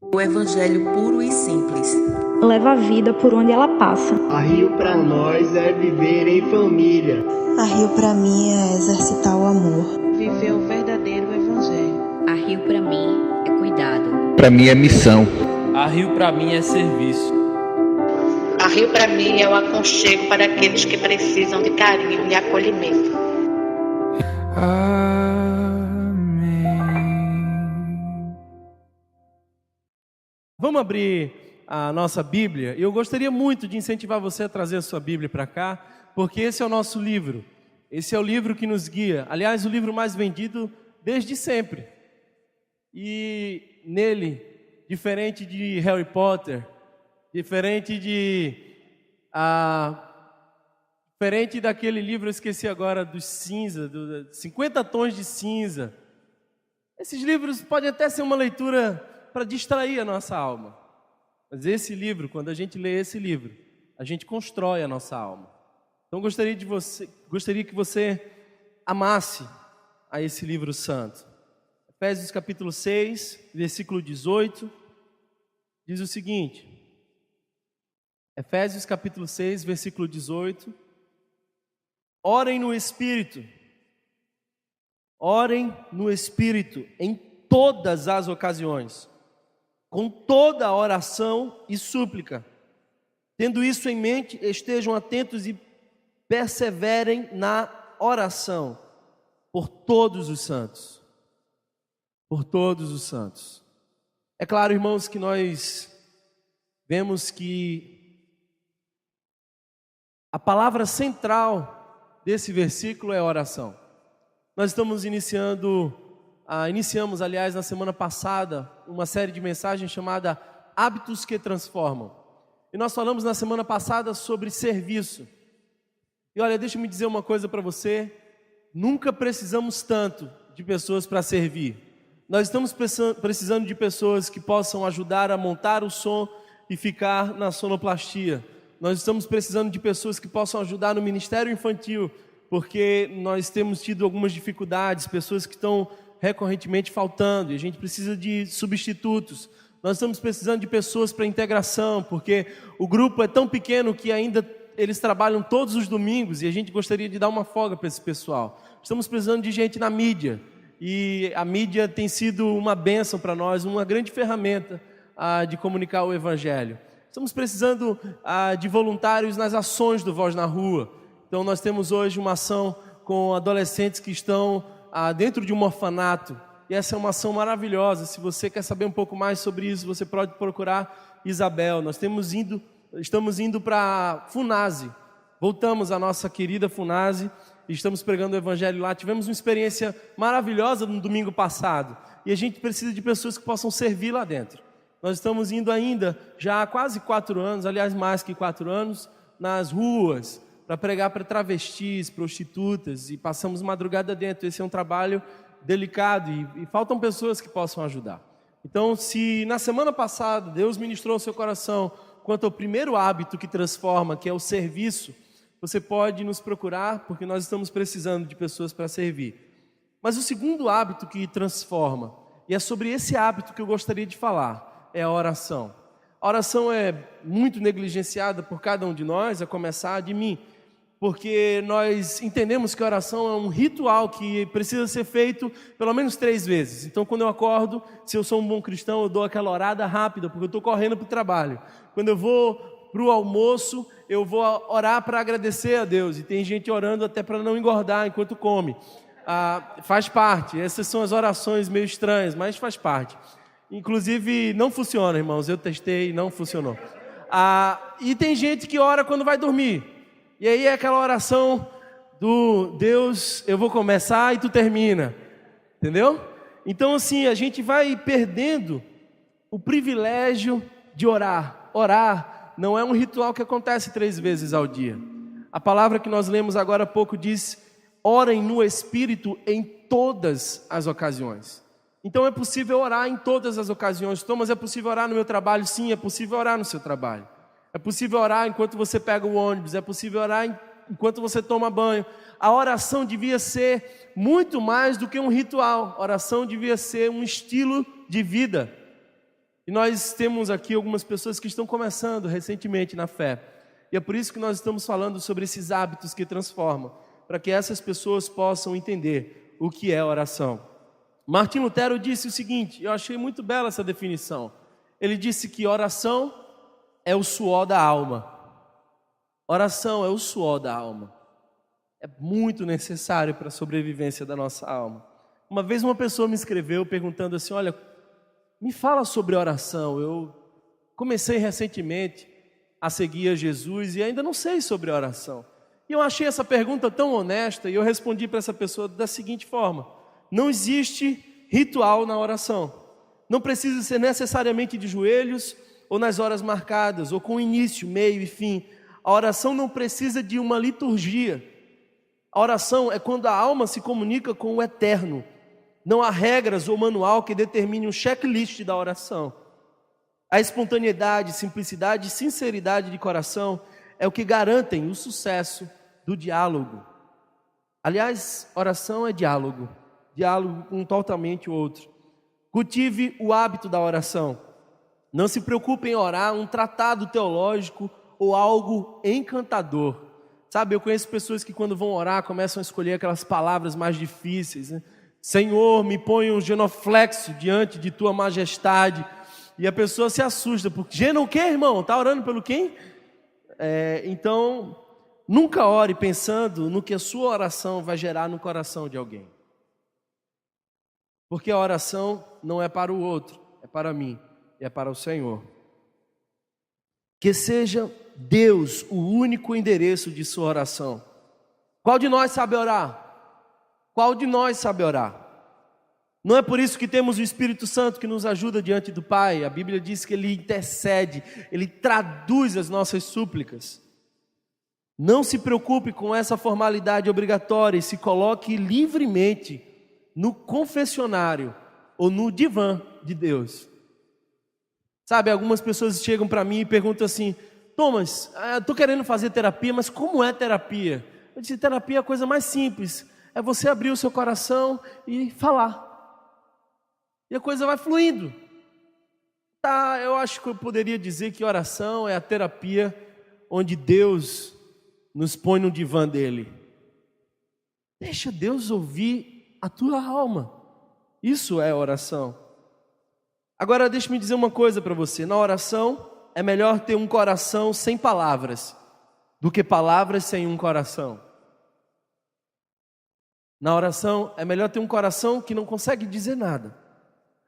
O evangelho puro e simples. Leva a vida por onde ela passa. A Rio para nós é viver em família. A Rio para mim é exercitar o amor. Viver o verdadeiro evangelho. A Rio para mim é cuidado. Para mim é missão. A Rio para mim é serviço. A Rio para mim é o aconchego para aqueles que precisam de carinho e acolhimento. Vamos abrir a nossa Bíblia. Eu gostaria muito de incentivar você a trazer a sua Bíblia para cá, porque esse é o nosso livro. Esse é o livro que nos guia. Aliás, o livro mais vendido desde sempre. E nele, diferente de Harry Potter, diferente daquele livro, eu esqueci agora, dos cinza, 50 tons de cinza. Esses livros podem até ser uma leitura para distrair a nossa alma. Mas esse livro, quando a gente lê esse livro, a gente constrói a nossa alma. Então gostaria que você amasse a esse livro santo. Efésios capítulo 6, versículo 18, diz o seguinte. Efésios capítulo 6, versículo 18. Orem no Espírito. Orem no Espírito em todas as ocasiões, com toda oração e súplica. Tendo isso em mente, estejam atentos e perseverem na oração por todos os santos. Por todos os santos. É claro, irmãos, que nós vemos que a palavra central desse versículo é oração. Nós estamos iniciamos, aliás, na semana passada, uma série de mensagens chamada Hábitos que Transformam. E nós falamos na semana passada sobre serviço. E olha, deixa eu me dizer uma coisa para você. Nunca precisamos tanto de pessoas para servir. Nós estamos precisando de pessoas que possam ajudar a montar o som e ficar na sonoplastia. Nós estamos precisando de pessoas que possam ajudar no ministério infantil, porque nós temos tido algumas dificuldades, pessoas que estão recorrentemente faltando, e a gente precisa de substitutos. Nós estamos precisando de pessoas para integração, porque o grupo é tão pequeno que ainda eles trabalham todos os domingos, e a gente gostaria de dar uma folga para esse pessoal. Estamos precisando de gente na mídia, e a mídia tem sido uma bênção para nós, uma grande ferramenta de comunicar o Evangelho. Estamos precisando de voluntários nas ações do Voz na Rua. Então nós temos hoje uma ação com adolescentes que estão dentro de um orfanato, e essa é uma ação maravilhosa. Se você quer saber um pouco mais sobre isso, você pode procurar Isabel. Nós estamos indo para Funase, voltamos à nossa querida Funase, e estamos pregando o Evangelho lá. Tivemos uma experiência maravilhosa no domingo passado, e a gente precisa de pessoas que possam servir lá dentro. Nós estamos indo ainda, já há quase 4 anos, aliás mais que 4 anos, nas ruas, para pregar para travestis, prostitutas, e passamos madrugada dentro. Esse é um trabalho delicado e faltam pessoas que possam ajudar. Então, se na semana passada Deus ministrou ao seu coração quanto ao primeiro hábito que transforma, que é o serviço, você pode nos procurar, porque nós estamos precisando de pessoas para servir. Mas o segundo hábito que transforma, e é sobre esse hábito que eu gostaria de falar, é a oração. A oração é muito negligenciada por cada um de nós, a começar de mim, porque nós entendemos que a oração é um ritual que precisa ser feito pelo menos 3 vezes. Então, quando eu acordo, se eu sou um bom cristão, eu dou aquela orada rápida, porque eu estou correndo para o trabalho. Quando eu vou para o almoço, eu vou orar para agradecer a Deus, e tem gente orando até para não engordar enquanto come. Faz parte, essas são as orações meio estranhas, mas faz parte. Inclusive, não funciona, irmãos, eu testei, não funcionou. E tem gente que ora quando vai dormir. E aí é aquela oração do Deus, eu vou começar e tu termina. Entendeu? Então assim, a gente vai perdendo o privilégio de orar. Orar não é um ritual que acontece 3 vezes ao dia. A palavra que nós lemos agora há pouco diz: orem no Espírito em todas as ocasiões. Então é possível orar em todas as ocasiões. Thomas, é possível orar no meu trabalho? Sim, é possível orar no seu trabalho. É possível orar enquanto você pega o ônibus, é possível orar enquanto você toma banho. A oração devia ser muito mais do que um ritual. A oração devia ser um estilo de vida. E nós temos aqui algumas pessoas que estão começando recentemente na fé. E é por isso que nós estamos falando sobre esses hábitos que transformam, para que essas pessoas possam entender o que é oração. Martinho Lutero disse o seguinte, eu achei muito bela essa definição. Ele disse que oração é o suor da alma. Oração é o suor da alma. É muito necessário para a sobrevivência da nossa alma. Uma vez uma pessoa me escreveu perguntando assim, olha, me fala sobre oração. Eu comecei recentemente a seguir a Jesus e ainda não sei sobre oração. E eu achei essa pergunta tão honesta e eu respondi para essa pessoa da seguinte forma: não existe ritual na oração. Não precisa ser necessariamente de joelhos ou nas horas marcadas, ou com início, meio e fim. A oração não precisa de uma liturgia. A oração é quando a alma se comunica com o eterno. Não há regras ou manual que determine um checklist da oração. A espontaneidade, simplicidade e sinceridade de coração é o que garantem o sucesso do diálogo. Aliás, oração é diálogo. Diálogo com totalmente o outro. Cultive o hábito da oração. Não se preocupe em orar um tratado teológico ou algo encantador. Sabe, eu conheço pessoas que quando vão orar começam a escolher aquelas palavras mais difíceis, né? Senhor, me põe um genuflexo diante de tua majestade. E a pessoa se assusta, porque geno o quê, irmão? Está orando pelo quem? Então, nunca ore pensando no que a sua oração vai gerar no coração de alguém. Porque a oração não é para o outro, é para mim, é para o Senhor. Que seja Deus o único endereço de sua oração. Qual de nós sabe orar? Qual de nós sabe orar? Não é por isso que temos o Espírito Santo que nos ajuda diante do Pai. A Bíblia diz que Ele intercede, Ele traduz as nossas súplicas. Não se preocupe com essa formalidade obrigatória e se coloque livremente no confessionário ou no divã de Deus. Sabe, algumas pessoas chegam para mim e perguntam assim: Thomas, estou querendo fazer terapia, mas como é terapia? Eu disse, terapia é a coisa mais simples. É você abrir o seu coração e falar. E a coisa vai fluindo. Eu acho que eu poderia dizer que oração é a terapia onde Deus nos põe no divã dele. Deixa Deus ouvir a tua alma. Isso é oração. Agora deixa-me dizer uma coisa para você. Na oração é melhor ter um coração sem palavras do que palavras sem um coração. Na oração é melhor ter um coração que não consegue dizer nada.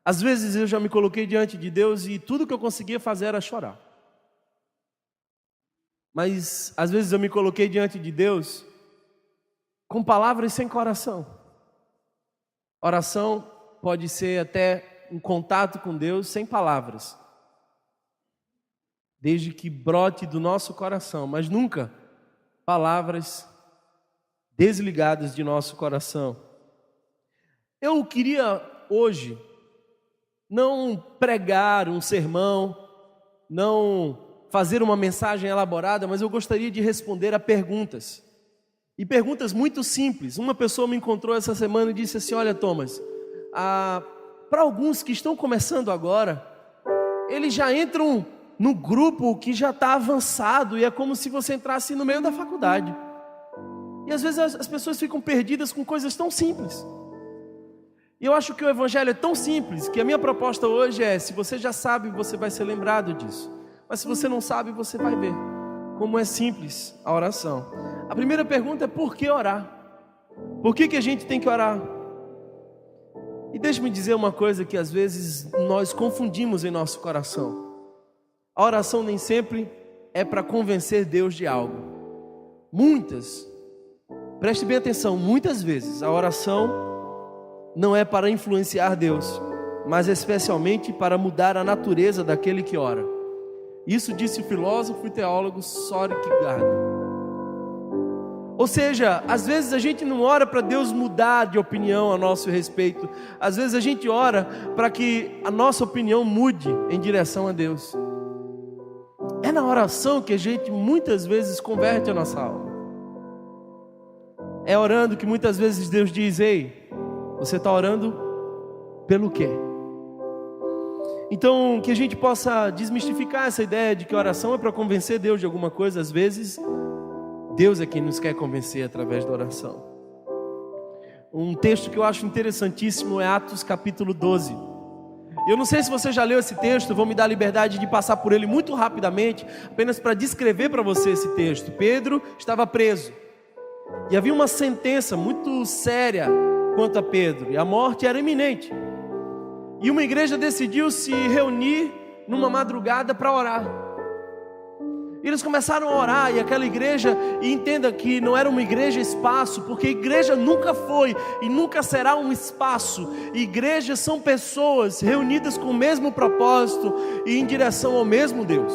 Às vezes eu já me coloquei diante de Deus e tudo que eu conseguia fazer era chorar. Mas às vezes eu me coloquei diante de Deus com palavras sem coração. Oração pode ser até um contato com Deus sem palavras, desde que brote do nosso coração, mas nunca palavras desligadas de nosso coração. Eu queria hoje não pregar um sermão, não fazer uma mensagem elaborada, mas eu gostaria de responder a perguntas. E perguntas muito simples. Uma pessoa me encontrou essa semana e disse assim: olha, Thomas, para alguns que estão começando agora, eles já entram no grupo que já está avançado e é como se você entrasse no meio da faculdade. E às vezes as pessoas ficam perdidas com coisas tão simples. E eu acho que o Evangelho é tão simples que a minha proposta hoje é: se você já sabe, você vai ser lembrado disso. Mas se você não sabe, você vai ver como é simples a oração. A primeira pergunta é: por que orar? Por que a gente tem que orar? E deixe-me dizer uma coisa que às vezes nós confundimos em nosso coração. A oração nem sempre é para convencer Deus de algo. Preste bem atenção, muitas vezes a oração não é para influenciar Deus, mas especialmente para mudar a natureza daquele que ora. Isso disse o filósofo e teólogo Søren Kierkegaard. Ou seja, às vezes a gente não ora para Deus mudar de opinião a nosso respeito. Às vezes a gente ora para que a nossa opinião mude em direção a Deus. É na oração que a gente muitas vezes converte a nossa alma. É orando que muitas vezes Deus diz: ei, você está orando pelo quê? Então, que a gente possa desmistificar essa ideia de que a oração é para convencer Deus de alguma coisa. Às vezes, Deus é quem nos quer convencer através da oração. Um texto que eu acho interessantíssimo é Atos capítulo 12. Eu não sei se você já leu esse texto, vou me dar a liberdade de passar por ele muito rapidamente, apenas para descrever para você esse texto. Pedro estava preso, e havia uma sentença muito séria quanto a Pedro, e a morte era iminente. E uma igreja decidiu se reunir numa madrugada para orar. E eles começaram a orar, e aquela igreja, e entenda que não era uma igreja espaço, porque igreja nunca foi e nunca será um espaço. Igrejas são pessoas reunidas com o mesmo propósito e em direção ao mesmo Deus.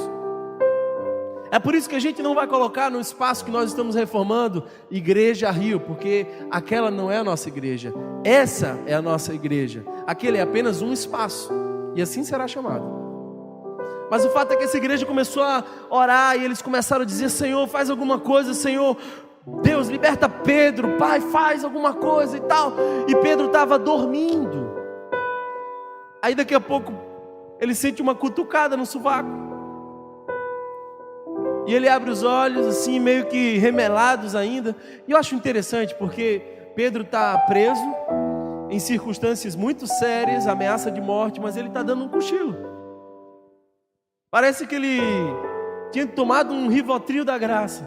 É por isso que a gente não vai colocar no espaço que nós estamos reformando Igreja Rio, porque aquela não é a nossa igreja. Essa é a nossa igreja. Aquele é apenas um espaço, e assim será chamado. Mas o fato é que essa igreja começou a orar, e eles começaram a dizer: Senhor, faz alguma coisa, Senhor, Deus, liberta Pedro, Pai, faz alguma coisa e tal. E Pedro estava dormindo. Aí daqui a pouco ele sente uma cutucada no sovaco, e ele abre os olhos assim, meio que remelados ainda. E eu acho interessante porque Pedro está preso em circunstâncias muito sérias, ameaça de morte, mas ele está dando um cochilo. Parece que ele tinha tomado um Rivotril da graça.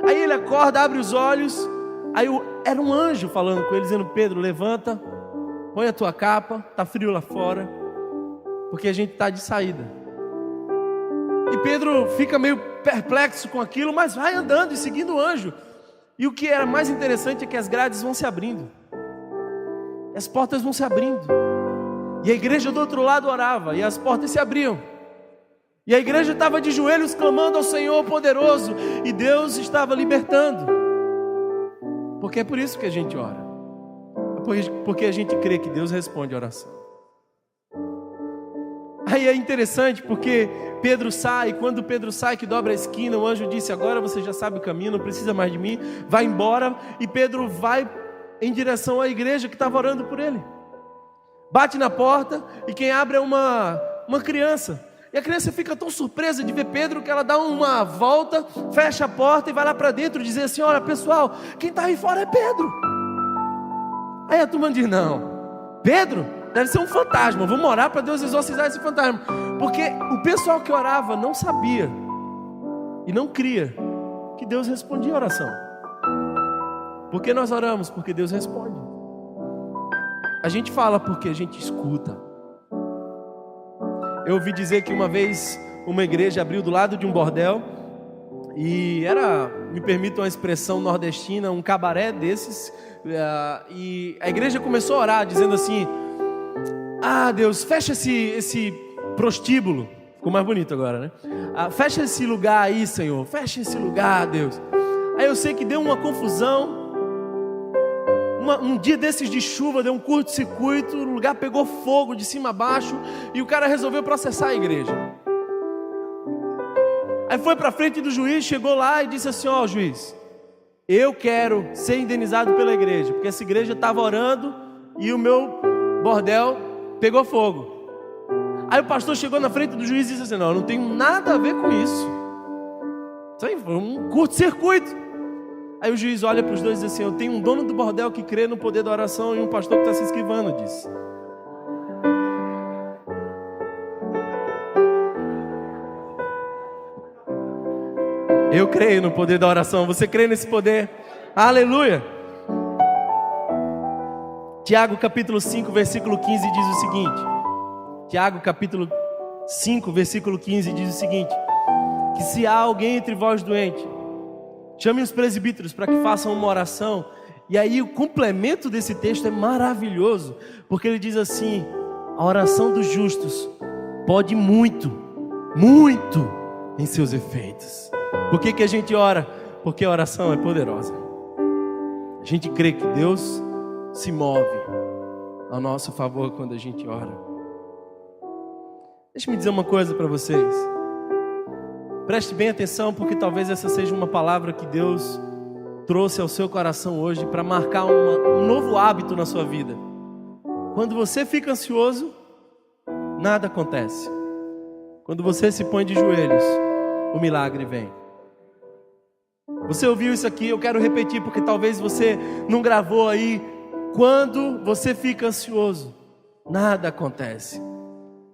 Aí ele acorda, abre os olhos. Aí era um anjo falando com ele, dizendo: Pedro, levanta, põe a tua capa, está frio lá fora, porque a gente está de saída. E Pedro fica meio perplexo com aquilo, mas vai andando e seguindo o anjo. E o que era mais interessante é que as grades vão se abrindo, as portas vão se abrindo, e a igreja do outro lado orava, e as portas se abriam, e a igreja estava de joelhos clamando ao Senhor poderoso, e Deus estava libertando. Porque é por isso que a gente ora, porque a gente crê que Deus responde a oração. Aí é interessante porque Pedro sai, e quando Pedro sai, que dobra a esquina, o anjo disse: agora você já sabe o caminho, não precisa mais de mim, vai embora. E Pedro vai em direção à igreja que estava orando por ele. Bate na porta, e quem abre é uma criança. E a criança fica tão surpresa de ver Pedro que ela dá uma volta, fecha a porta e vai lá para dentro dizer assim: olha pessoal, quem está aí fora é Pedro. Aí a turma diz: não, Pedro? Deve ser um fantasma, vamos orar para Deus exorcizar esse fantasma. Porque o pessoal que orava não sabia e não cria que Deus respondia a oração. Por que nós oramos? Porque Deus responde. A gente fala porque a gente escuta. Eu ouvi dizer que uma vez uma igreja abriu do lado de um bordel, e era, me permitam uma expressão nordestina, um cabaré desses, e a igreja começou a orar dizendo assim: ah, Deus, fecha esse prostíbulo. Ficou mais bonito agora, né? Fecha esse lugar aí, Senhor. Fecha esse lugar, Deus. Aí eu sei que deu uma confusão. Um dia desses de chuva, deu um curto-circuito, o lugar pegou fogo de cima a baixo, e o cara resolveu processar a igreja. Aí foi para frente do juiz, chegou lá e disse assim: ó, juiz, eu quero ser indenizado pela igreja, porque essa igreja estava orando e o meu bordel pegou fogo. Aí o pastor chegou na frente do juiz e disse assim: não tenho nada a ver com isso. Isso aí foi um curto-circuito. Aí o juiz olha para os dois e diz assim: eu tenho um dono do bordel que crê no poder da oração e um pastor que está se esquivando disso. Eu creio no poder da oração. Você crê nesse poder? Aleluia! Tiago capítulo 5, versículo 15 diz o seguinte. Tiago capítulo 5, versículo 15 diz o seguinte: que se há alguém entre vós doente, chame os presbíteros para que façam uma oração. E aí o complemento desse texto é maravilhoso, porque ele diz assim: a oração dos justos pode muito, muito em seus efeitos. Por que a gente ora? Porque a oração é poderosa. A gente crê que Deus se move ao nosso favor quando a gente ora. Deixa-me dizer uma coisa para vocês. Preste bem atenção, porque talvez essa seja uma palavra que Deus trouxe ao seu coração hoje para marcar um novo hábito na sua vida. Quando você fica ansioso, nada acontece. Quando você se põe de joelhos, o milagre vem. Você ouviu isso aqui? Eu quero repetir porque talvez você não gravou aí. Quando você fica ansioso, nada acontece.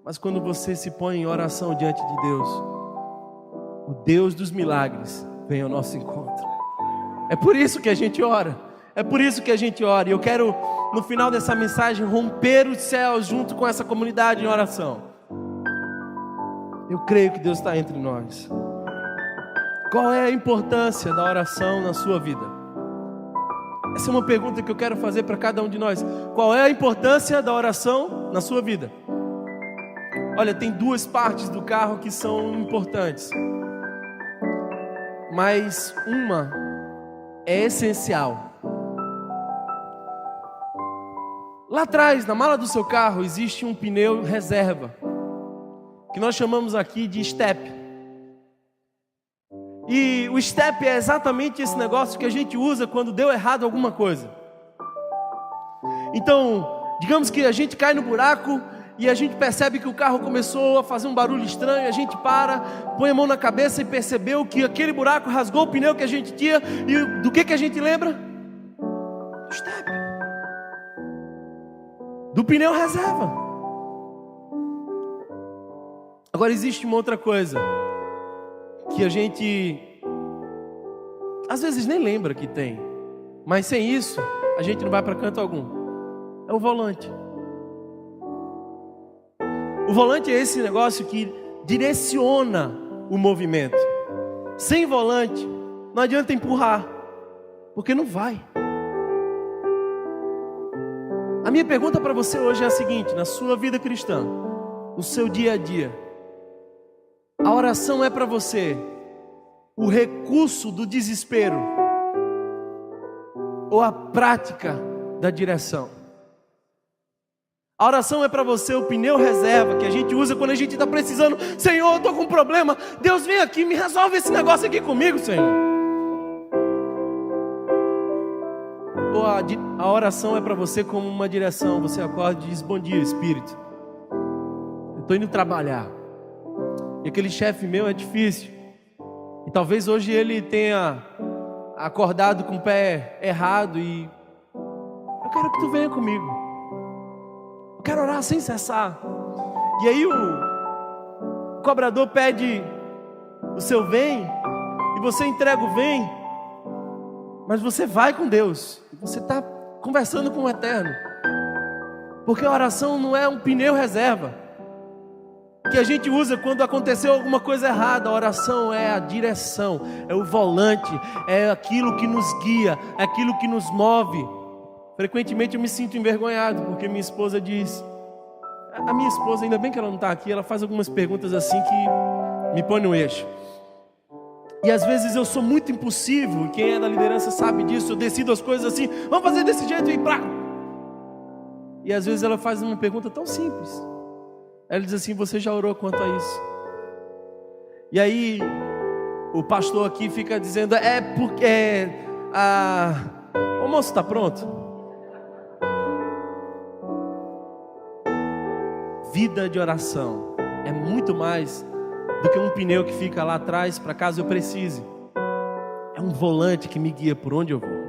Mas quando você se põe em oração diante de Deus, o Deus dos milagres vem ao nosso encontro. É por isso que a gente ora. É por isso que a gente ora. E eu quero, no final dessa mensagem, romper os céus junto com essa comunidade em oração. Eu creio que Deus está entre nós. Qual é a importância da oração na sua vida? Essa é uma pergunta que eu quero fazer para cada um de nós. Qual é a importância da oração na sua vida? Olha, tem duas partes do carro que são importantes, mas uma é essencial. Lá atrás, na mala do seu carro, existe um pneu reserva, que nós chamamos aqui de step. E o step é exatamente esse negócio que a gente usa quando deu errado alguma coisa. Então, digamos que a gente cai no buraco e a gente percebe que o carro começou a fazer um barulho estranho, a gente para, põe a mão na cabeça e percebeu que aquele buraco rasgou o pneu que a gente tinha. E do que a gente lembra? Do step. Do pneu reserva. Agora existe uma outra coisa que a gente às vezes nem lembra que tem, mas sem isso a gente não vai para canto algum. É o volante. O volante é esse negócio que direciona o movimento. Sem volante não adianta empurrar, porque não vai. A minha pergunta para você hoje é a seguinte: na sua vida cristã, no seu dia a dia, a oração é para você o recurso do desespero ou a prática da direção? A oração é para você o pneu reserva que a gente usa quando a gente está precisando. Senhor, eu estou com um problema. Deus, vem aqui, me resolve esse negócio aqui comigo, Senhor. Ou a oração é para você como uma direção. Você acorda e diz: bom dia, Espírito, eu estou indo trabalhar e aquele chefe meu é difícil. E talvez hoje ele tenha acordado com o pé errado e eu quero que tu venha comigo. Eu quero orar sem cessar. E aí o cobrador pede o seu vem e você entrega o vem, mas você vai com Deus. Você está conversando com o Eterno. Porque a oração não é um pneu reserva que a gente usa quando aconteceu alguma coisa errada. A oração é a direção, é o volante, é aquilo que nos guia, é aquilo que nos move. Frequentemente eu me sinto envergonhado, porque minha esposa diz... A minha esposa, ainda bem que ela não está aqui, ela faz algumas perguntas assim que me põe no eixo. E às vezes eu sou muito impulsivo, e quem é da liderança sabe disso. Eu decido as coisas assim, vamos fazer desse jeito e pá! E às vezes ela faz uma pergunta tão simples. Ela diz assim: você já orou quanto a isso? E aí o pastor aqui fica dizendo: é porque o almoço está pronto. Vida de oração é muito mais do que um pneu que fica lá atrás para caso eu precise. É um volante que me guia por onde eu vou.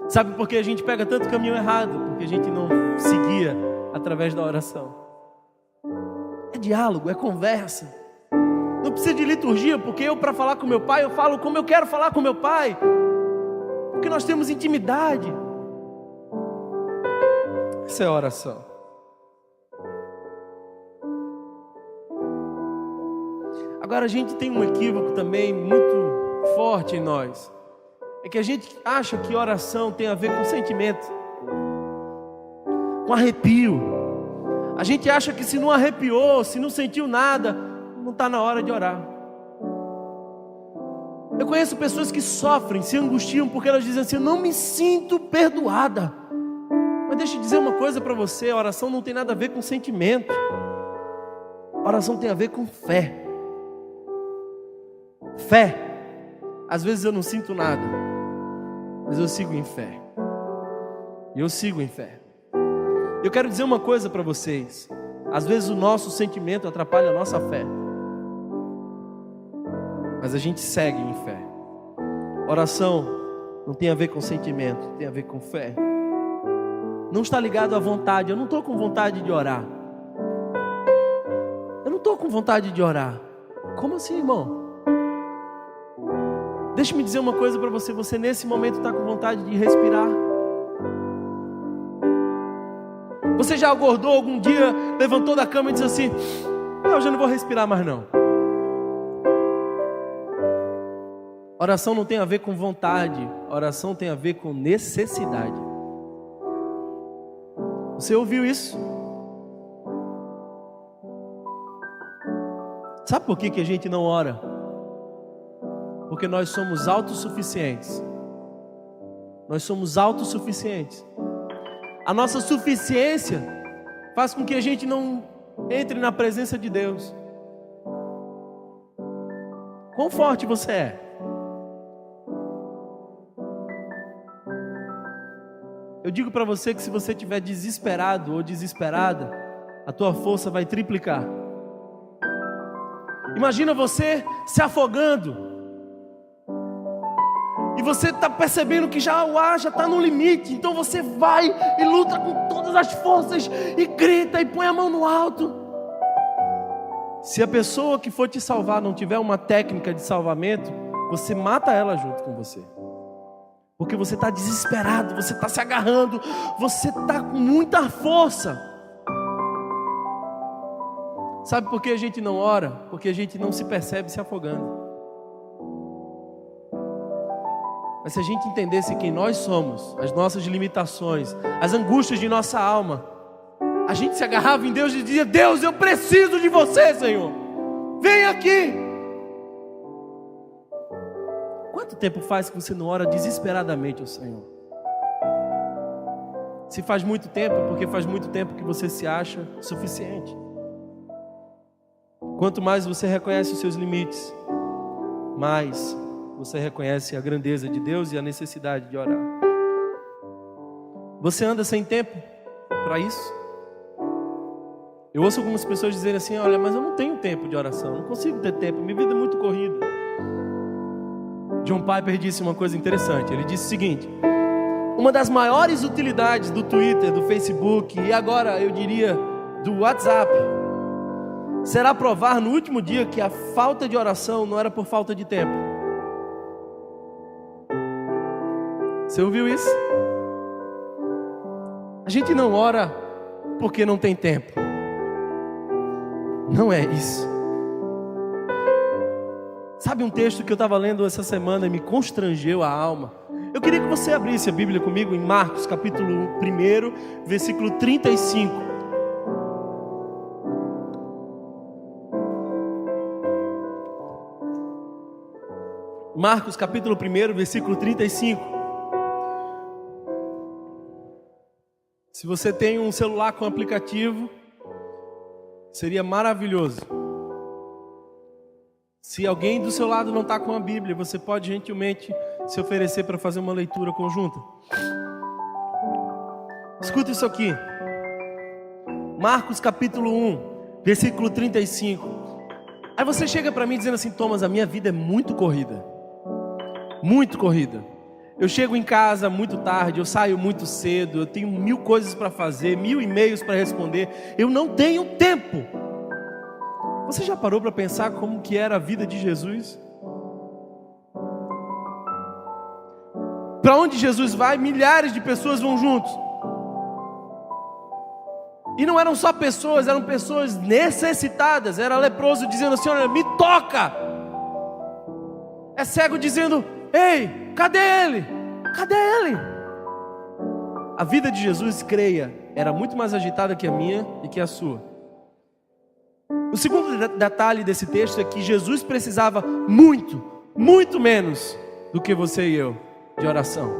Sabe por que a gente pega tanto caminho errado? Porque a gente não se guia através da oração. É diálogo, é conversa. Não precisa de liturgia, porque eu, para falar com meu pai, eu falo como eu quero falar com meu pai, porque nós temos intimidade. Essa é a oração. Agora a gente tem um equívoco também muito forte em nós. É que a gente acha que oração tem a ver com sentimento, com arrepio. A gente acha que se não arrepiou, se não sentiu nada, não está na hora de orar. Eu conheço pessoas que sofrem, se angustiam porque elas dizem assim: eu não me sinto perdoada. Mas deixa eu dizer uma coisa para você: a oração não tem nada a ver com sentimento. A oração tem a ver com fé. Fé. Às vezes eu não sinto nada, mas eu sigo em fé. E eu sigo em fé. Eu quero dizer uma coisa para vocês: Às vezes o nosso sentimento atrapalha a nossa fé. Mas a gente segue em fé. Oração não tem a ver com sentimento, tem a ver com fé. Não está ligado à vontade. Eu não estou com vontade de orar. Eu não estou com vontade de orar. Como assim, irmão? Deixa-me dizer uma coisa para você. Você nesse momento está com vontade de respirar? Você já acordou algum dia, levantou da cama e disse assim: eu já não vou respirar mais não. Oração não tem a ver com vontade. Oração tem a ver com necessidade. Você ouviu isso? Sabe por que a gente não ora? Porque nós somos autossuficientes. Nós somos autossuficientes. A nossa suficiência faz com que a gente não entre na presença de Deus. Quão forte você é? Eu digo para você que se você estiver desesperado ou desesperada, a tua força vai triplicar. Imagina você se afogando. E você está percebendo que já o ar já está no limite. Então você vai e luta com todas as forças e grita e põe a mão no alto. Se a pessoa que for te salvar não tiver uma técnica de salvamento, você mata ela junto com você. Porque você está desesperado, você está se agarrando, você está com muita força. Sabe por que a gente não ora? Porque a gente não se percebe se afogando. Mas se a gente entendesse quem nós somos, as nossas limitações, as angústias de nossa alma, a gente se agarrava em Deus e dizia: Deus, eu preciso de você, Senhor. Vem aqui. Quanto tempo faz que você não ora desesperadamente ao Senhor? Se faz muito tempo, é porque faz muito tempo que você se acha suficiente. Quanto mais você reconhece os seus limites, mais você reconhece a grandeza de Deus e a necessidade de orar. Você anda sem tempo para isso? Eu ouço algumas pessoas dizerem assim: olha, mas eu não tenho tempo de oração, não consigo ter tempo, minha vida é muito corrida. John Piper disse uma coisa interessante. Ele disse o seguinte: uma das maiores utilidades do Twitter, do Facebook e agora eu diria do WhatsApp será provar no último dia que a falta de oração não era por falta de tempo. Você ouviu isso? A gente não ora porque não tem tempo. Não é isso. Sabe um texto que eu estava lendo essa semana e me constrangeu a alma? Eu queria que você abrisse a Bíblia comigo em Marcos capítulo 1, versículo 35. Marcos capítulo 1, versículo 35. Se você tem um celular com aplicativo, seria maravilhoso. Se alguém do seu lado não está com a Bíblia, você pode gentilmente se oferecer para fazer uma leitura conjunta. Escuta isso aqui. Marcos capítulo 1, versículo 35. Aí você chega para mim dizendo assim: Thomas, a minha vida é muito corrida. Muito corrida. Eu chego em casa muito tarde, eu saio muito cedo, eu tenho 1000 coisas para fazer, 1000 e-mails para responder. Eu não tenho tempo. Você já parou para pensar como que era a vida de Jesus? Para onde Jesus vai, milhares de pessoas vão juntos. E não eram só pessoas, eram pessoas necessitadas. Era leproso dizendo assim: olha, me toca. É cego dizendo: ei, cadê ele? Cadê ele? A vida de Jesus, creia, era muito mais agitada que a minha e que a sua. O segundo detalhe desse texto é que Jesus precisava muito, muito menos do que você e eu de oração.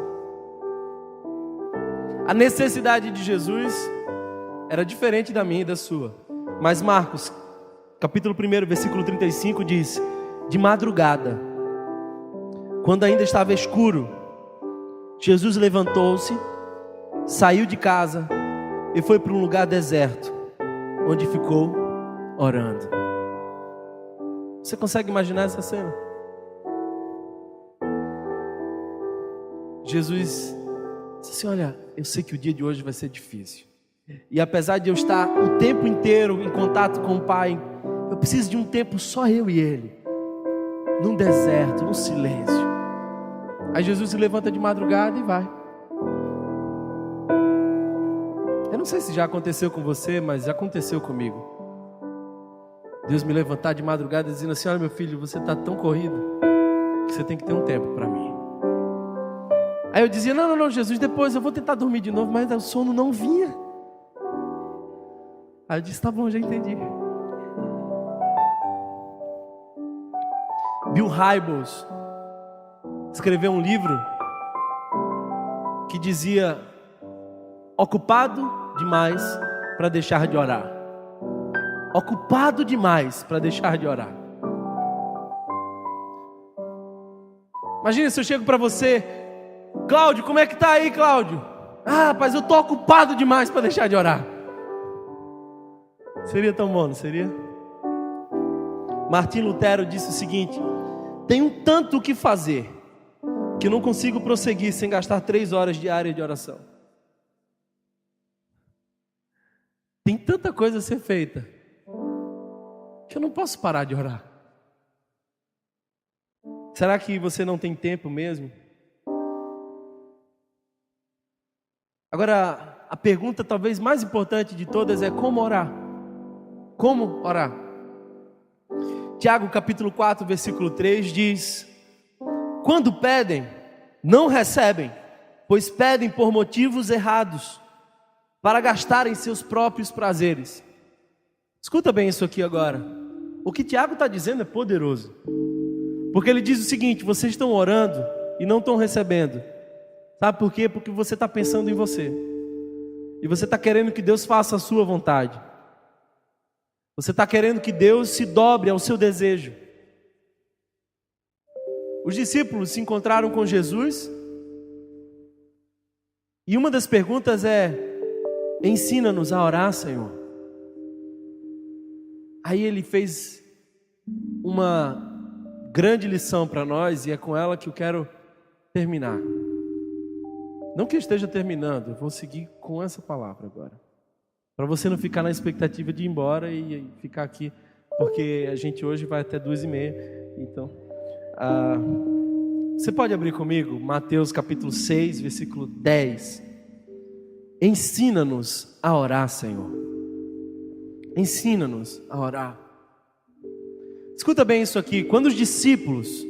A necessidade de Jesus era diferente da minha e da sua. Mas Marcos, capítulo 1, versículo 35 diz: de madrugada, quando ainda estava escuro, Jesus levantou-se, saiu de casa e foi para um lugar deserto, onde ficou orando. Você consegue imaginar essa cena? Jesus disse assim: olha, eu sei que o dia de hoje vai ser difícil. E apesar de eu estar o tempo inteiro em contato com o Pai, eu preciso de um tempo só eu e Ele, num deserto, num silêncio. Aí Jesus se levanta de madrugada e vai. Eu não sei se já aconteceu com você, mas já aconteceu comigo. Deus me levantar de madrugada dizendo assim: olha, meu filho, você está tão corrido que você tem que ter um tempo para mim. Aí eu dizia: não, Jesus, depois eu vou tentar dormir de novo, mas o sono não vinha. Aí eu disse: tá bom, já entendi. Bill Hybels escreveu um livro que dizia: ocupado demais para deixar de orar. Ocupado demais para deixar de orar. Imagina se eu chego para você: Cláudio, como é que tá aí, Cláudio? Ah, rapaz, eu tô ocupado demais para deixar de orar. Seria tão bom, não seria? Martim Lutero disse o seguinte: tenho tanto o que fazer que não consigo prosseguir sem gastar 3 horas diárias de oração. Tem tanta coisa a ser feita que eu não posso parar de orar. Será que você não tem tempo mesmo? Agora, a pergunta talvez mais importante de todas é: como orar? Como orar? Tiago capítulo 4, versículo 3 diz: quando pedem, não recebem, pois pedem por motivos errados, para gastarem seus próprios prazeres. Escuta bem isso aqui agora. O que Tiago está dizendo é poderoso, porque ele diz o seguinte: vocês estão orando e não estão recebendo. Sabe por quê? Porque você está pensando em você, e você está querendo que Deus faça a sua vontade. Você está querendo que Deus se dobre ao seu desejo. Os discípulos se encontraram com Jesus, e uma das perguntas é: ensina-nos a orar, Senhor. Aí ele fez uma grande lição para nós, e é com ela que eu quero terminar. Não que eu esteja terminando, eu vou seguir com essa palavra agora, para você não ficar na expectativa de ir embora e ficar aqui, porque a gente hoje vai até 2h30. Então, você pode abrir comigo Mateus capítulo 6, versículo 10. Ensina-nos a orar, Senhor. Ensina-nos a orar. Escuta bem isso aqui. Quando os discípulos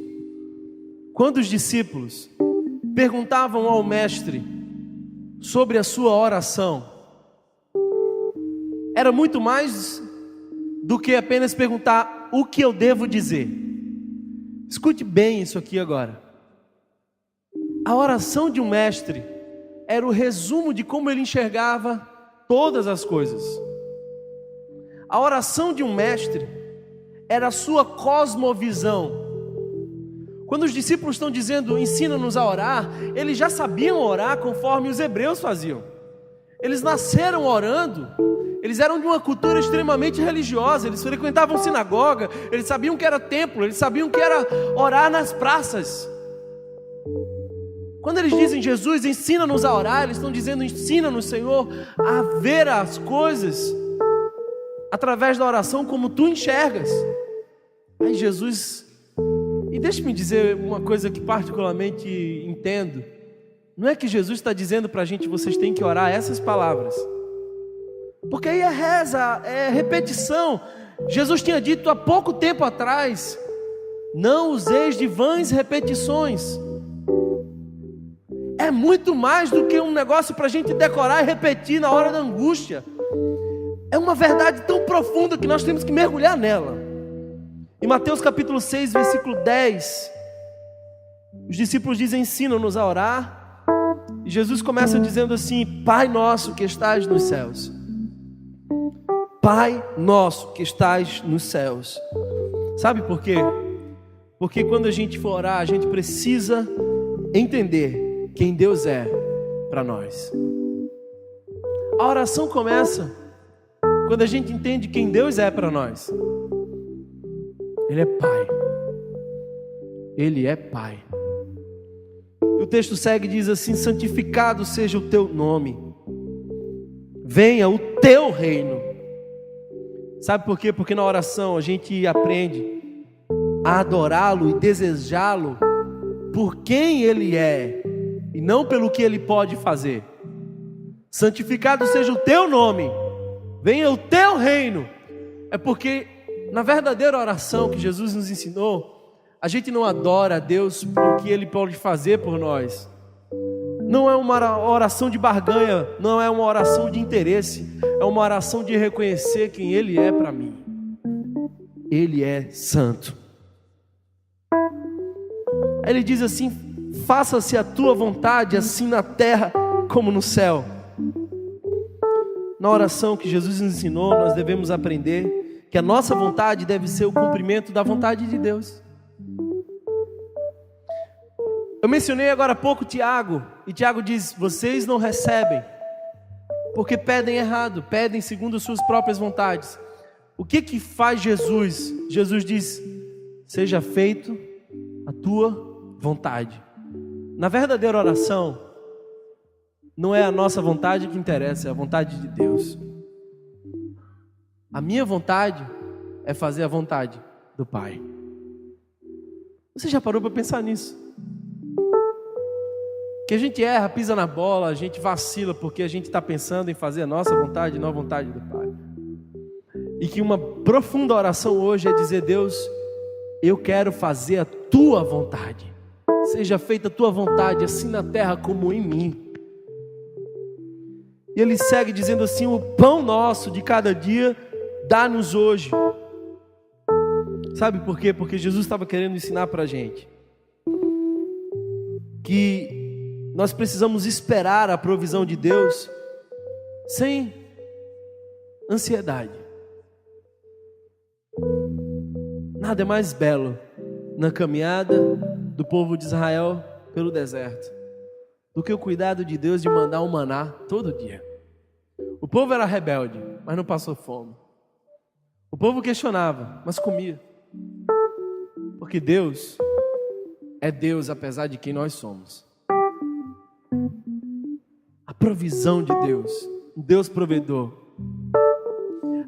perguntavam ao mestre sobre a sua oração, era muito mais do que apenas perguntar: o que eu devo dizer? Escute bem isso aqui agora. A oração de um mestre era o resumo de como ele enxergava todas as coisas. A oração de um mestre era a sua cosmovisão. Quando os discípulos estão dizendo: ensina-nos a orar, eles já sabiam orar conforme os hebreus faziam. Eles nasceram orando. Eles eram de uma cultura extremamente religiosa. Eles frequentavam sinagoga. Eles sabiam que era templo. Eles sabiam que era orar nas praças. Quando eles dizem: Jesus, ensina-nos a orar, eles estão dizendo: ensina-nos, Senhor, a ver as coisas através da oração como tu enxergas. Aí Jesus... E deixe-me dizer uma coisa que particularmente entendo. Não é que Jesus está dizendo para a gente: vocês têm que orar essas palavras, porque aí é reza, é repetição. Jesus tinha dito há pouco tempo atrás: não useis de vãs repetições. É muito mais do que um negócio para a gente decorar e repetir na hora da angústia. É uma verdade tão profunda que nós temos que mergulhar nela. Em Mateus capítulo 6, versículo 10, os discípulos dizem: ensina-nos a orar. E Jesus começa dizendo assim: Pai nosso que estás nos céus. Pai nosso que estás nos céus. Sabe por quê? Porque quando a gente for orar, a gente precisa entender quem Deus é para nós. A oração começa quando a gente entende quem Deus é para nós. Ele é Pai. Ele é Pai. E o texto segue e diz assim: santificado seja o teu nome, venha o teu reino. Sabe por quê? Porque na oração a gente aprende a adorá-lo e desejá-lo por quem Ele é e não pelo que Ele pode fazer. Santificado seja o teu nome, venha o teu reino. É porque na verdadeira oração que Jesus nos ensinou, a gente não adora a Deus por que Ele pode fazer por nós. Não é uma oração de barganha, não é uma oração de interesse, é uma oração de reconhecer quem Ele é para mim. Ele é santo. Aí Ele diz assim: faça-se a tua vontade, assim na terra como no céu. Na oração que Jesus nos ensinou, nós devemos aprender que a nossa vontade deve ser o cumprimento da vontade de Deus. Eu mencionei agora há pouco Tiago, e Tiago diz: vocês não recebem porque pedem errado, pedem segundo as suas próprias vontades. O que faz Jesus? Jesus diz: seja feito a tua vontade. Na verdadeira oração, não é a nossa vontade que interessa, é a vontade de Deus. A minha vontade é fazer a vontade do Pai. Você já parou para pensar nisso? Que a gente erra, pisa na bola, a gente vacila porque a gente está pensando em fazer a nossa vontade e não a vontade do Pai. E que uma profunda oração hoje é dizer: Deus, eu quero fazer a tua vontade. Seja feita a tua vontade, assim na terra como em mim. E Ele segue dizendo assim: o pão nosso de cada dia dá-nos hoje. Sabe por quê? Porque Jesus estava querendo ensinar para a gente que nós precisamos esperar a provisão de Deus sem ansiedade. Nada é mais belo na caminhada do povo de Israel pelo deserto do que o cuidado de Deus de mandar um maná todo dia. O povo era rebelde, mas não passou fome. O povo questionava, mas comia. Porque Deus é Deus apesar de quem nós somos. A provisão de Deus, um Deus provedor.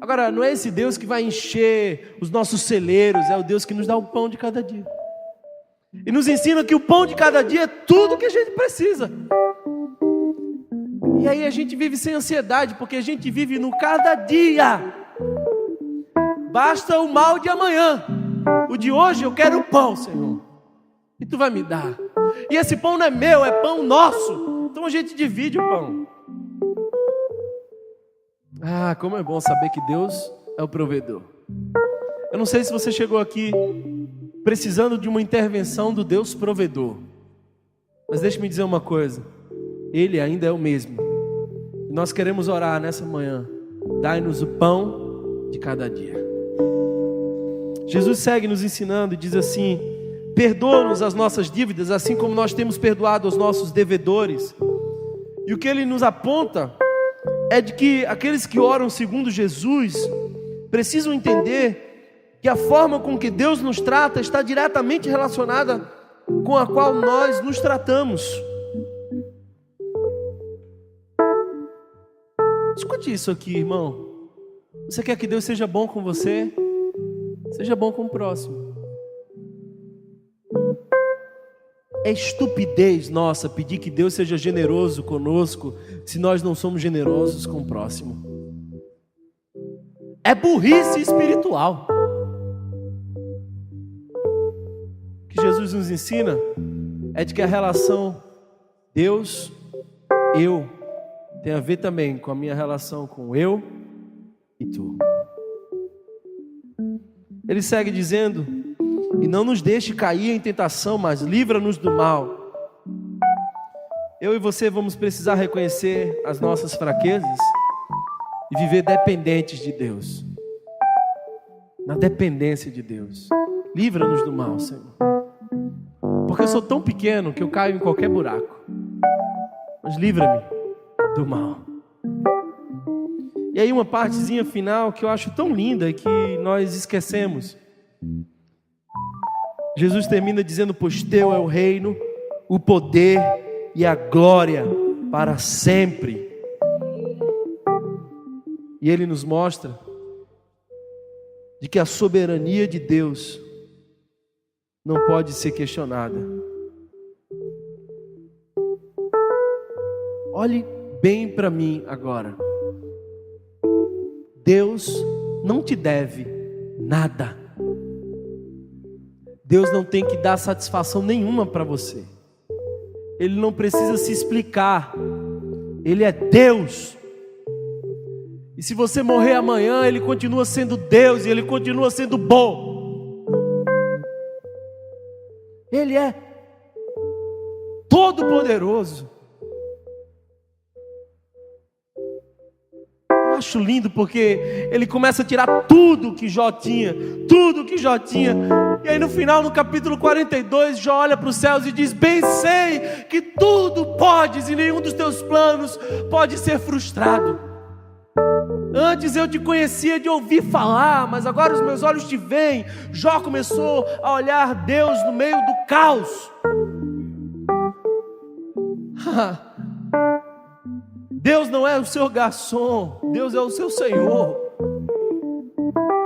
Agora, não é esse Deus que vai encher os nossos celeiros, é o Deus que nos dá o pão de cada dia. E nos ensina que o pão de cada dia é tudo que a gente precisa. E aí a gente vive sem ansiedade, porque a gente vive no cada dia. Basta o mal de amanhã. O de hoje eu quero o pão, Senhor. E tu vai me dar. E esse pão não é meu, é pão nosso. Então a gente divide o pão. Ah, como é bom saber que Deus é o provedor. Eu não sei se você chegou aqui precisando de uma intervenção do Deus provedor. Mas deixe-me dizer uma coisa. Ele ainda é o mesmo. E nós queremos orar nessa manhã. Dai-nos o pão de cada dia. Jesus segue nos ensinando e diz assim: perdoa-nos as nossas dívidas, assim como nós temos perdoado os nossos devedores. E o que ele nos aponta é de que aqueles que oram segundo Jesus precisam entender que a forma com que Deus nos trata está diretamente relacionada com a qual nós nos tratamos. Escute isso aqui, irmão. Você quer que Deus seja bom com você? Seja bom com o próximo. É estupidez nossa pedir que Deus seja generoso conosco se nós não somos generosos com o próximo. É burrice espiritual. O que Jesus nos ensina é de que a relação Deus, eu, tem a ver também com a minha relação com eu e tu. Ele segue dizendo: e não nos deixe cair em tentação, mas livra-nos do mal. Eu e você vamos precisar reconhecer as nossas fraquezas e viver dependentes de Deus. Na dependência de Deus. Livra-nos do mal, Senhor. Porque eu sou tão pequeno que eu caio em qualquer buraco. Mas livra-me do mal. E E aí uma partezinha final que eu acho tão linda e que nós esquecemos. Jesus termina dizendo: pois teu é o reino, o poder e a glória para sempre. E ele nos mostra de que a soberania de Deus não pode ser questionada. Olhe bem para mim agora. Deus não te deve nada. Deus não tem que dar satisfação nenhuma para você. Ele não precisa se explicar. Ele é Deus. E se você morrer amanhã, Ele continua sendo Deus e Ele continua sendo bom. Ele é todo-poderoso. Eu acho lindo porque Ele começa a tirar tudo que Jó tinha. Tudo que Jó tinha. E aí no final, no capítulo 42, Jó olha para os céus e diz: bem sei que tudo podes e nenhum dos teus planos pode ser frustrado. Antes eu te conhecia de ouvir falar, mas agora os meus olhos te veem. Jó começou a olhar Deus no meio do caos. Deus não é o seu garçom, Deus é o seu Senhor.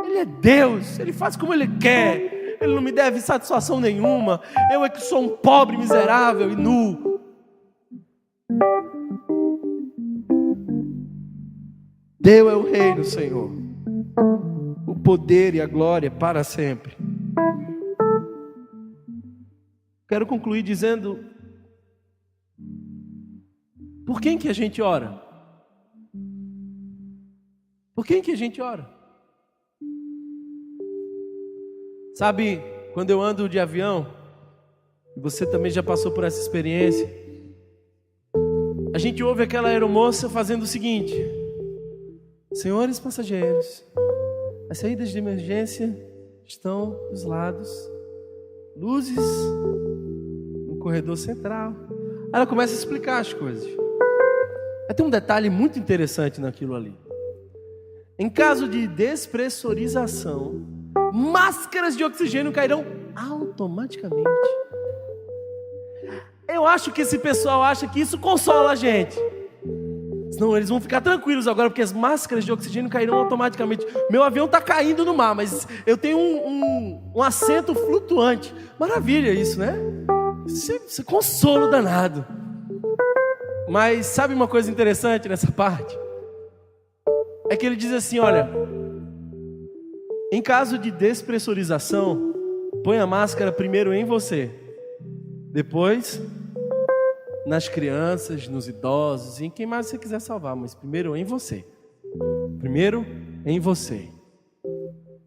Ele é Deus, Ele faz como Ele quer. Ele não me deve satisfação nenhuma. Eu é que sou um pobre, miserável e nu. Teu é o reino, Senhor, o poder e a glória para sempre. Quero concluir dizendo: por quem que a gente ora? Por quem que a gente ora? Sabe, quando eu ando de avião, e você também já passou por essa experiência, a gente ouve aquela aeromoça fazendo o seguinte: senhores passageiros, as saídas de emergência estão dos lados, luzes no corredor central. Ela começa a explicar as coisas. Tem um detalhe muito interessante naquilo ali. Em caso de despressurização, máscaras de oxigênio cairão automaticamente. Eu acho que esse pessoal acha que isso consola a gente. Não, eles vão ficar tranquilos agora, porque as máscaras de oxigênio cairão automaticamente. Meu avião está caindo no mar, mas eu tenho um assento flutuante. Maravilha isso, né? Isso é consolo danado. Mas sabe uma coisa interessante nessa parte? É que ele diz assim: olha, em caso de despressurização, põe a máscara primeiro em você, depois nas crianças, nos idosos, em quem mais você quiser salvar, mas primeiro em você. Primeiro em você.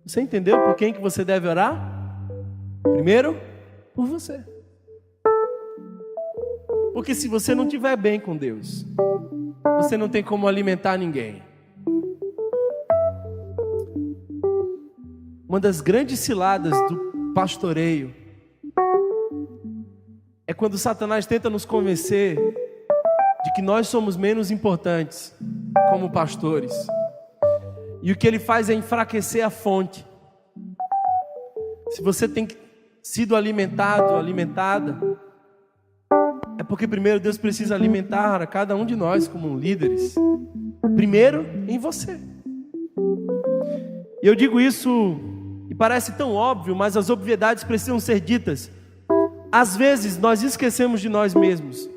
Você entendeu por quem que você deve orar? Primeiro, por você. Porque se você não estiver bem com Deus, você não tem como alimentar ninguém. Uma das grandes ciladas do pastoreio é quando Satanás tenta nos convencer de que nós somos menos importantes como pastores. E o que ele faz é enfraquecer a fonte. Se você tem sido alimentado, alimentada, é porque primeiro Deus precisa alimentar a cada um de nós como líderes. Primeiro em você. E eu digo isso e parece tão óbvio, mas as obviedades precisam ser ditas. Às vezes nós esquecemos de nós mesmos.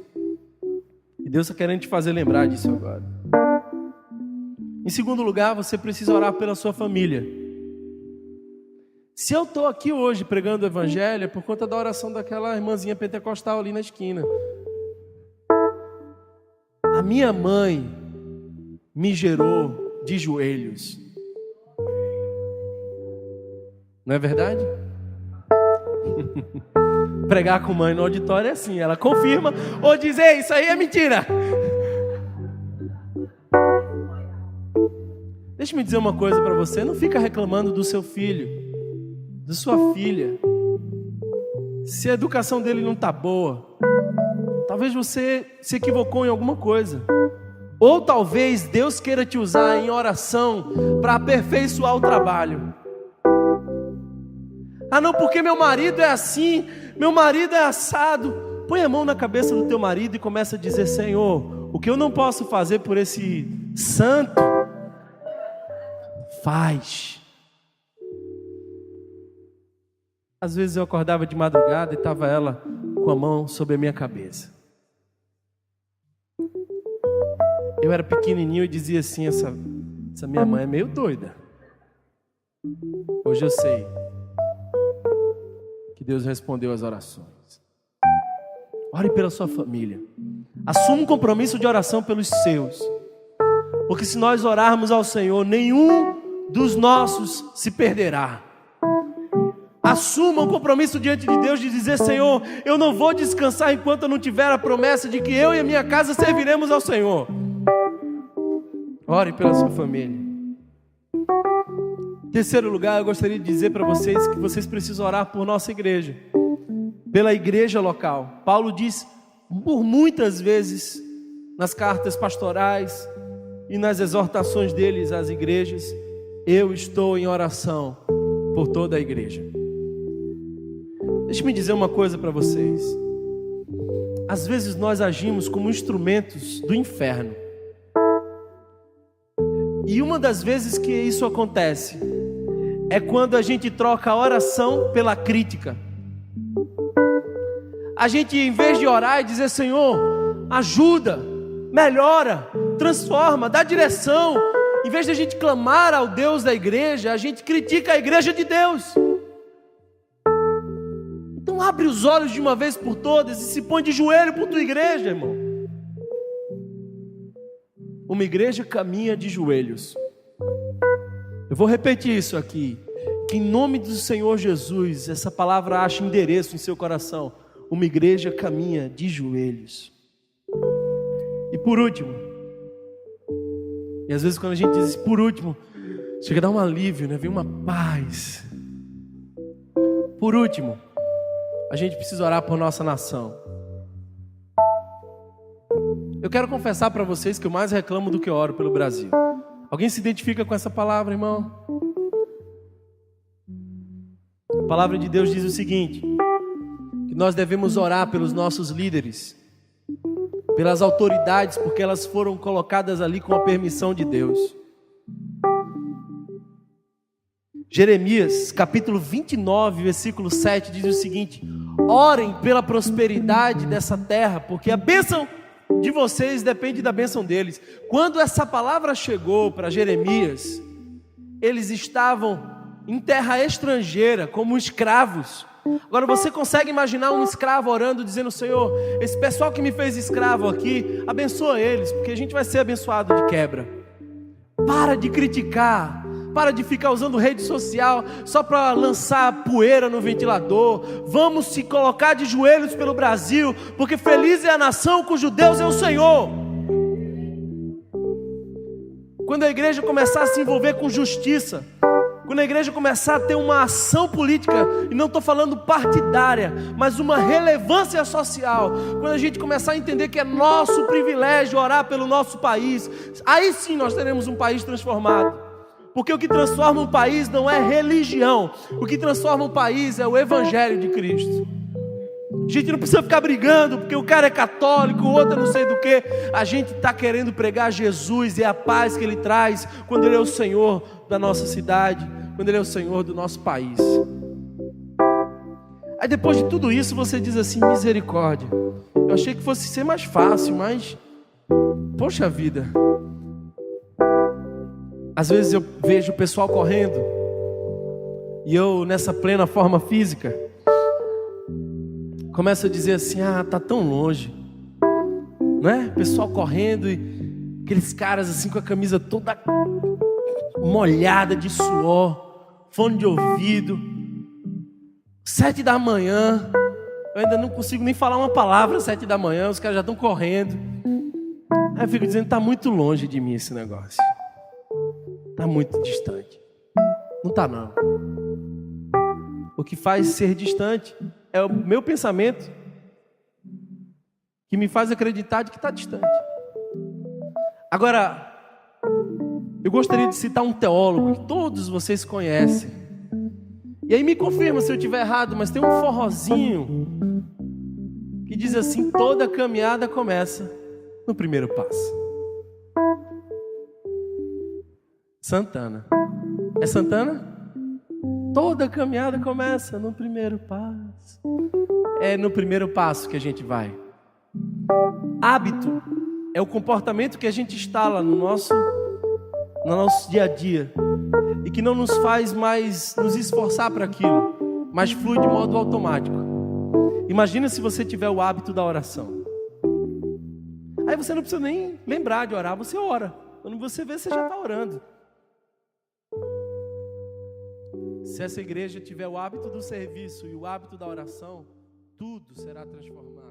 E Deus está querendo te fazer lembrar disso agora. Em segundo lugar, você precisa orar pela sua família. Se eu estou aqui hoje pregando o evangelho, é por conta da oração daquela irmãzinha pentecostal ali na esquina. A minha mãe me gerou de joelhos. Não é verdade? Pregar com mãe no auditório é assim, ela confirma ou diz: ei, isso aí é mentira. Deixa-me dizer uma coisa para você: não fica reclamando do seu filho, da sua filha. Se a educação dele não está boa, talvez você se equivocou em alguma coisa. Ou talvez Deus queira te usar em oração para aperfeiçoar o trabalho. Ah não, porque meu marido é assim, meu marido é assado. Põe a mão na cabeça do teu marido e começa a dizer: Senhor, o que eu não posso fazer por esse santo, faz. Às vezes eu acordava de madrugada e estava ela com a mão sobre a minha cabeça. Eu era pequenininho e dizia assim: essa minha mãe é meio doida. Hoje eu sei que Deus respondeu às orações. Ore pela sua família. Assuma um compromisso de oração pelos seus. Porque se nós orarmos ao Senhor, nenhum dos nossos se perderá. Assuma um compromisso diante de Deus de dizer: Senhor, eu não vou descansar enquanto eu não tiver a promessa de que eu e a minha casa serviremos ao Senhor. Ore pela sua família. Em terceiro lugar, eu gostaria de dizer para vocês que vocês precisam orar por nossa igreja, pela igreja local. Paulo diz por muitas vezes nas cartas pastorais e nas exortações deles às igrejas: eu estou em oração por toda a igreja. Deixa-me dizer uma coisa para vocês. Às vezes nós agimos como instrumentos do inferno. E uma das vezes que isso acontece é quando a gente troca a oração pela crítica. A gente, em vez de orar e dizer: Senhor, ajuda, melhora, transforma, dá direção, em vez de a gente clamar ao Deus da igreja, a gente critica a igreja de Deus. Então abre os olhos de uma vez por todas e se põe de joelho por tua igreja, irmão. Uma igreja caminha de joelhos. Eu vou repetir isso aqui, que em nome do Senhor Jesus, essa palavra ache endereço em seu coração. Uma igreja caminha de joelhos. E por último, e às vezes quando a gente diz por último, chega a dar um alívio, né? Vem uma paz. Por último, a gente precisa orar por nossa nação. Eu quero confessar para vocês que eu mais reclamo do que oro pelo Brasil. Alguém se identifica com essa palavra, irmão? A palavra de Deus diz o seguinte: que nós devemos orar pelos nossos líderes, pelas autoridades, porque elas foram colocadas ali com a permissão de Deus. Jeremias, capítulo 29, versículo 7, diz o seguinte: orem pela prosperidade dessa terra, porque a bênção de vocês depende da bênção deles. Quando essa palavra chegou para Jeremias, eles estavam em terra estrangeira, como escravos. Agora você consegue imaginar um escravo orando, dizendo: Senhor, esse pessoal que me fez escravo aqui, abençoa eles, porque a gente vai ser abençoado de quebra. Para de criticar, para de ficar usando rede social só para lançar poeira no ventilador. Vamos se colocar de joelhos pelo Brasil, porque feliz é a nação cujo Deus é o Senhor. Quando a igreja começar a se envolver com justiça, quando a igreja começar a ter uma ação política, e não estou falando partidária, mas uma relevância social, quando a gente começar a entender que é nosso privilégio orar pelo nosso país, aí sim nós teremos um país transformado. Porque o que transforma um país não é religião, o que transforma um país é o Evangelho de Cristo. A gente não precisa ficar brigando porque o cara é católico, o outro é não sei do que. A gente está querendo pregar Jesus e a paz que Ele traz quando Ele é o Senhor da nossa cidade, quando Ele é o Senhor do nosso país. Aí depois de tudo isso você diz assim: misericórdia, eu achei que fosse ser mais fácil, mas poxa vida. Às vezes eu vejo o pessoal correndo e eu, nessa plena forma física, começo a dizer assim: ah, tá tão longe, não é? Pessoal correndo e aqueles caras assim com a camisa toda molhada de suor, fone de ouvido, 7 da manhã, eu ainda não consigo nem falar uma palavra 7 da manhã, os caras já estão correndo. Aí eu fico dizendo: tá muito longe de mim esse negócio. Está muito distante. Não está não. O que faz ser distante é o meu pensamento, que me faz acreditar de que está distante. Agora, eu gostaria de citar um teólogo que todos vocês conhecem. E aí me confirma se eu estiver errado, mas tem um forrozinho que diz assim: toda caminhada começa no primeiro passo. Santana. É Santana? Toda caminhada começa no primeiro passo. É no primeiro passo que a gente vai. Hábito é o comportamento que a gente instala no nosso dia a dia e que não nos faz mais nos esforçar para aquilo, mas flui de modo automático. Imagina se você tiver o hábito da oração. Aí você não precisa nem lembrar de orar, você ora. Quando você vê, você já está orando. Se essa igreja tiver o hábito do serviço e o hábito da oração, tudo será transformado.